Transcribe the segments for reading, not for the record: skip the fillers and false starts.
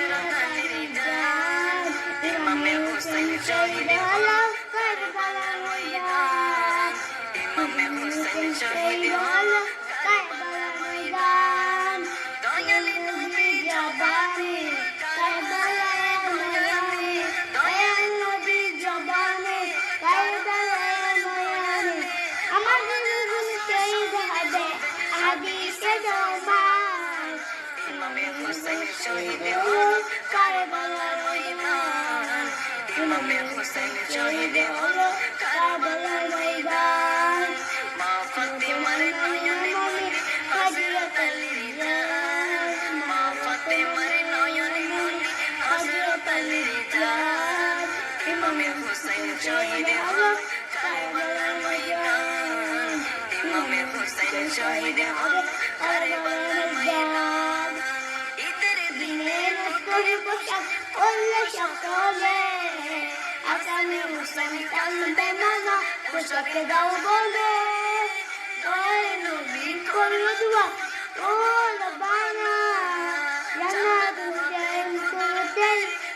হাজরতালির জান ইমামে হুসাইন শহীদ হলো কারবালার ময়দান ইমামে হুসাইন শহীদ হলো কারবালার ময়দান দয়ালে নবীর জবানে কারবালার ময়দানে দয়াল নবীর জবানে কারবালার ময়দানে আমাদের রসুল শহীদ হবে হাদিসে দোমান ইমামে হুসাইন শহীদ হলো কারবালার ময়দান ইমামে হুসাইন শহীদ হলো কারবালার ময়দান মা ফাতেমার নয়নে মনে হযরতালির জান মা ফাতেমার নয়নে মনে হযরতালির জান ইমামে হুসাইন শহীদ হলো কারবালার ময়দান ইমামে হুসাইন শহীদ হলো কারবালার ময়দান ঈদের দিনে নতুন পোশাক পরলে সকলে হাসানে হুসাইন কান্দে মানা পোশাকে দাও বলে দয়াল নবী করলো দুয়া ও রব্বানা জান্নাত হুসাইন করতে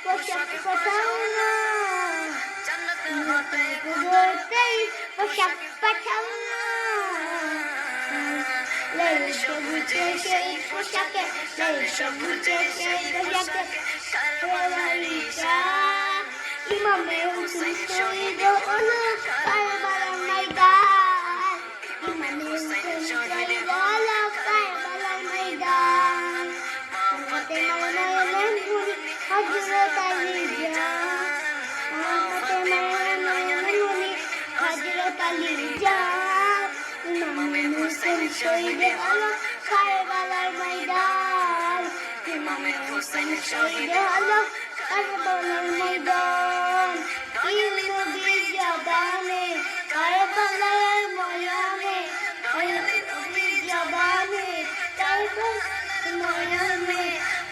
পোশাক পাঠাও না জান্নাত হতে করতে পোশাক পাঠাও না লাল সবুজে সেই পোশাকে লাল সবুজে সেই পোশাকে কারবালারি শাহ ইমামে হুসাইন শহীদ হলো কারবালার ময়দান ইমামে হুসাইন শহীদ হলো কারবালার ময়দান মা ফাতেমার নয়নে মনে হযরতালির জান মা ফাতেমার নয়নে মনে হযরতালির জান ইমামে হুসাইন শহীদ হলো কারবালার ময়দান ইমামে হুসাইন শহীদ হলো কারবালার ময়দান দয়াল নবীর জবানে কারবালার ময়দানে দয়াল নবীর জবানে কারবালার ময়দানে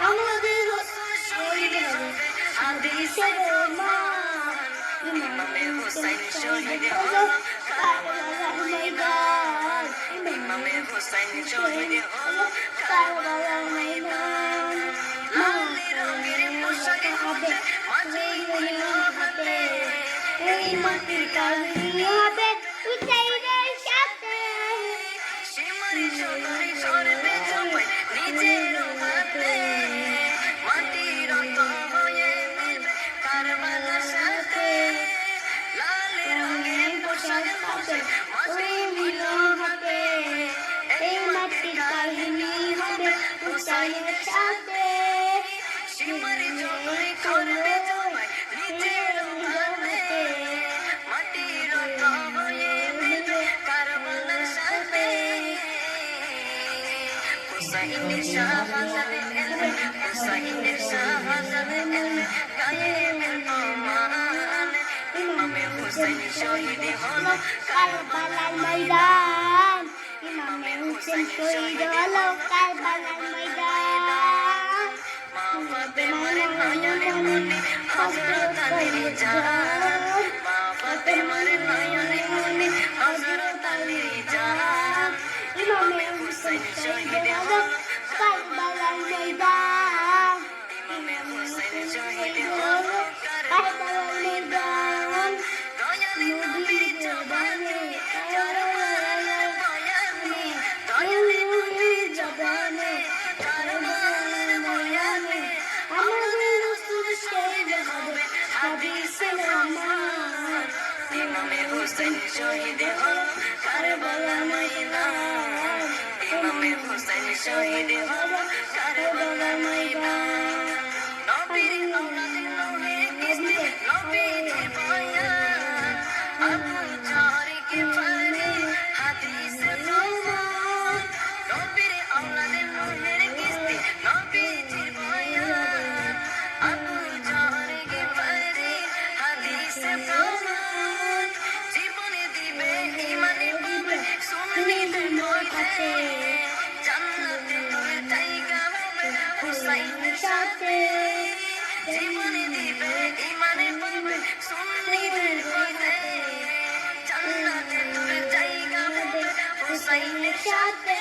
আমাদের রাসূল শহীদ হবে হাদিসে রোমান ইমামে হুসাইন শহীদ হলো কারবালার ময়দান ইমামে হুসাইন শহীদ হলো কারবালার ময়দান লাল রঙের পোশাক হবে মাটির হাতে এই মাটির কাহিনী হবে হুসাইনের সাথে সীমারি সরকারি সরবে সবাই নিজের হাতে মাটির রক্ত হয়ে মিলবে কারবালার সাথে লাল রঙের পোশাক হবে মাটির হাতে এই মাটির কাহিনী হবে হুসাইনের সাথে সীমারি জয় করবে সবাই নিজের হাতে মাটির রক্ত হয়ে মিলবে কারবালার সাথে হুসাইনের শাহাদাতে এলবে হুসাইনের শাহাদাতে এলবে গায়েবের প্রমাণ ইমামে হুসাইন শহীদ হলো কারবালার ময়দান ইমামে হুসাইন শহীদ হলো কারবালার ময়দান মা ফাতেমার নয়নে মনে হযরতালির জান মা ফাতেমার নয়নে মনে হযরতালির জান ইমামে হুসাইন শহীদ হলো কারবালার ময়দান ইমামে হুসাইন শহীদ হলো কারবালার ময়দান দয়াল নবীর জবানে কারবালার ময়দানে দয়াল নবীর জবানে কারবালার ময়দানে আমাদের রাসূল শহীদ হবে হাদিসে রহমান ইমামে হুসাইন শহীদ হলো কারবালার ময়দান ইমামে হুসাইন শহীদ হলো কারবালার ময়দান নবীর আওলাদের নূরের কিস্তি নবীজির বয়ান আবু জাহর গিফারি হাদিসে প্রমাণ নবীর আওলাদের নূরের কিস্তি নবীজির বয়ান আবু জাহর গিফারি হাদিসে প্রমাণ জীবনে দিবে ঈমানে পাবে সুন্নিদের মধ্যে জান্নাতে তোর জায়গা হবে হুসাইনের সাথে জীবনে দিবে ঈমানে পাবে সুন্নিদের মধ্যে জান্নাতে তোর জায়গা হবে হুসাইনের সাথে